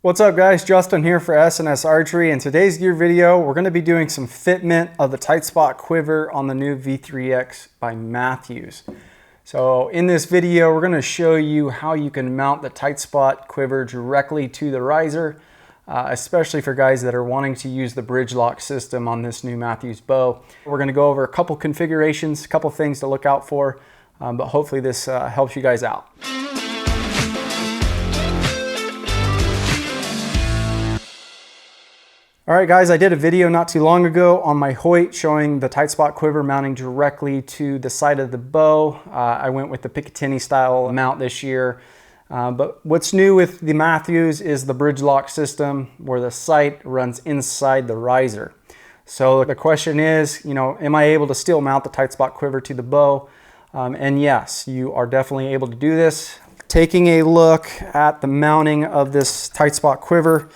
What's up guys, Justin here for S&S Archery. In today's gear video, we're going to be doing some fitment of the Tightspot Quiver on the new V3X by Mathews. So in this video, we're going to show you how you can mount the Tightspot Quiver directly to the riser, especially for guys that are wanting to use the bridge lock system on this new Mathews bow. We're going to go over a couple configurations, a couple things to look out for, but hopefully this helps you guys out. All right guys, I did a video not too long ago on my Hoyt showing the Tightspot Quiver mounting directly to the side of the bow. I went with the Picatinny style mount this year. But what's new with the Mathews is the bridge lock system where the sight runs inside the riser. So the question is, am I able to still mount the Tightspot Quiver to the bow? And yes, you are definitely able to do this. Taking a look at the mounting of this Tightspot Quiver,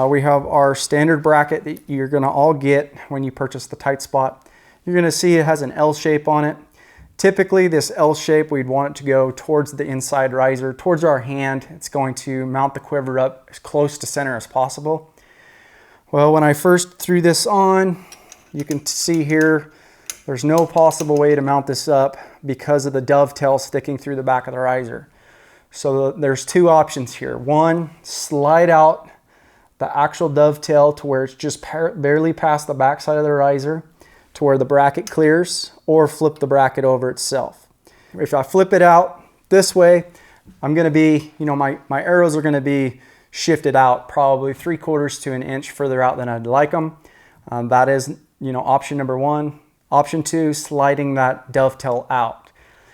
we have our standard bracket that you're going to all get when you purchase the Tightspot. You're going to see it has an L shape on it. Typically this L shape, we'd want it to go towards the inside riser, towards our hand. It's going to mount the quiver up as close to center as possible. Well, when I first threw this on, you can see here, there's no possible way to mount this up because of the dovetail sticking through the back of the riser. So there's two options here. One, slide out the actual dovetail to where it's just barely past the back side of the riser to where the bracket clears, or flip the bracket over itself. If I flip it out this way, I'm going to be, my arrows are going to be shifted out probably 3/4 to an inch further out than I'd like them. That is, option number one. Option two, sliding that dovetail out.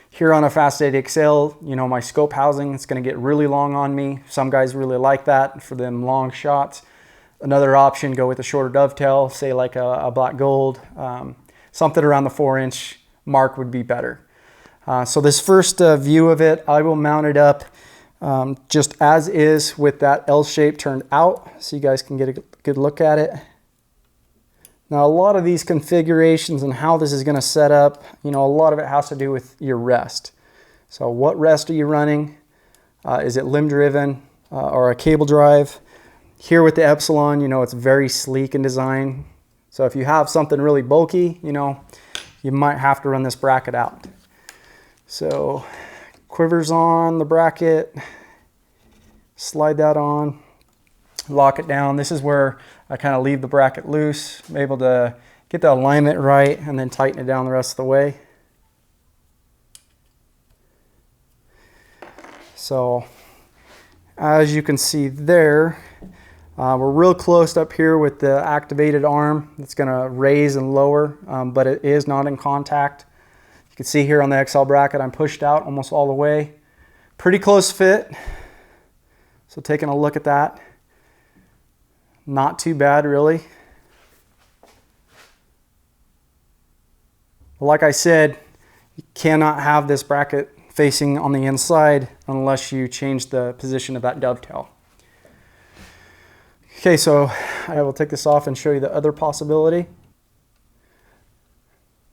Here on a Fast 8 XL, my scope housing is going to get really long on me. Some guys really like that for them long shots. Another option, go with a shorter dovetail, say like a black gold. Something around the 4-inch mark would be better. So this first view of it, I will mount it up just as is with that L shape turned out so you guys can get a good look at it. Now, a lot of these configurations and how this is going to set up, a lot of it has to do with your rest. So what rest are you running? Is it limb driven or a cable drive? Here with the Epsilon, it's very sleek in design. So if you have something really bulky, you might have to run this bracket out. So quiver's on the bracket, slide that on, lock it down. This is where I kind of leave the bracket loose. I'm able to get the alignment right and then tighten it down the rest of the way. So as you can see there, we're real close up here with the activated arm. It's going to raise and lower, but it is not in contact. You can see here on the XL bracket, I'm pushed out almost all the way. Pretty close fit. So taking a look at that. Not too bad, really. Like I said, you cannot have this bracket facing on the inside unless you change the position of that dovetail. Okay, so I will take this off and show you the other possibility.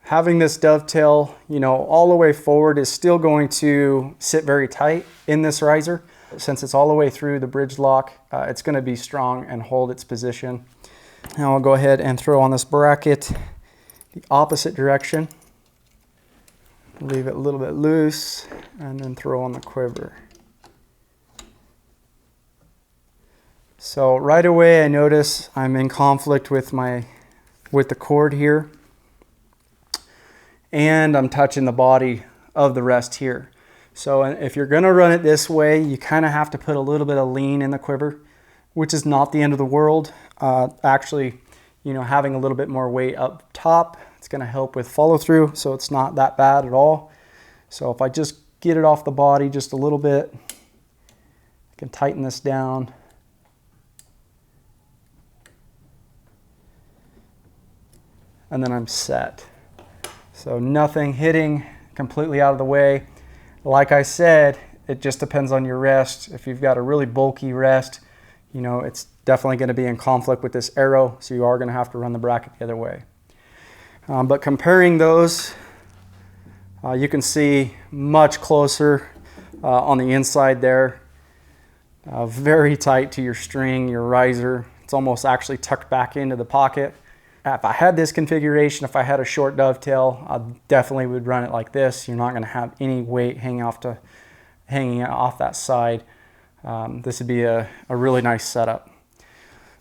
Having this dovetail, all the way forward is still going to sit very tight in this riser. Since it's all the way through the bridge lock, it's going to be strong and hold its position. Now I'll go ahead and throw on this bracket the opposite direction. Leave it a little bit loose and then throw on the quiver. So right away I notice I'm in conflict with the cord here, and I'm touching the body of the rest here. So if you're going to run it this way, you kind of have to put a little bit of lean in the quiver, which is not the end of the world. Actually, having a little bit more weight up top, it's going to help with follow through, so it's not that bad at all. So if I just get it off the body just a little bit, I can tighten this down. And then I'm set. So nothing hitting completely out of the way. Like I said, it just depends on your rest. If you've got a really bulky rest, it's definitely going to be in conflict with this arrow, so you are going to have to run the bracket the other way. But comparing those, you can see much closer on the inside there. very tight to your string, your riser. It's almost actually tucked back into the pocket. If I had this configuration, if I had a short dovetail, I definitely would run it like this. You're not going to have any weight hanging off that side. This would be a really nice setup.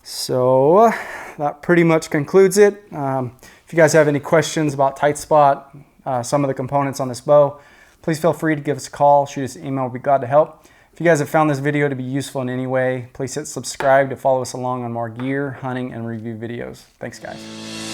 So that pretty much concludes it. If you guys have any questions about Tightspot, some of the components on this bow, please feel free to give us a call, shoot us an email. We'll be glad to help. If you guys have found this video to be useful in any way, please hit subscribe to follow us along on more gear, hunting, and review videos. Thanks, guys.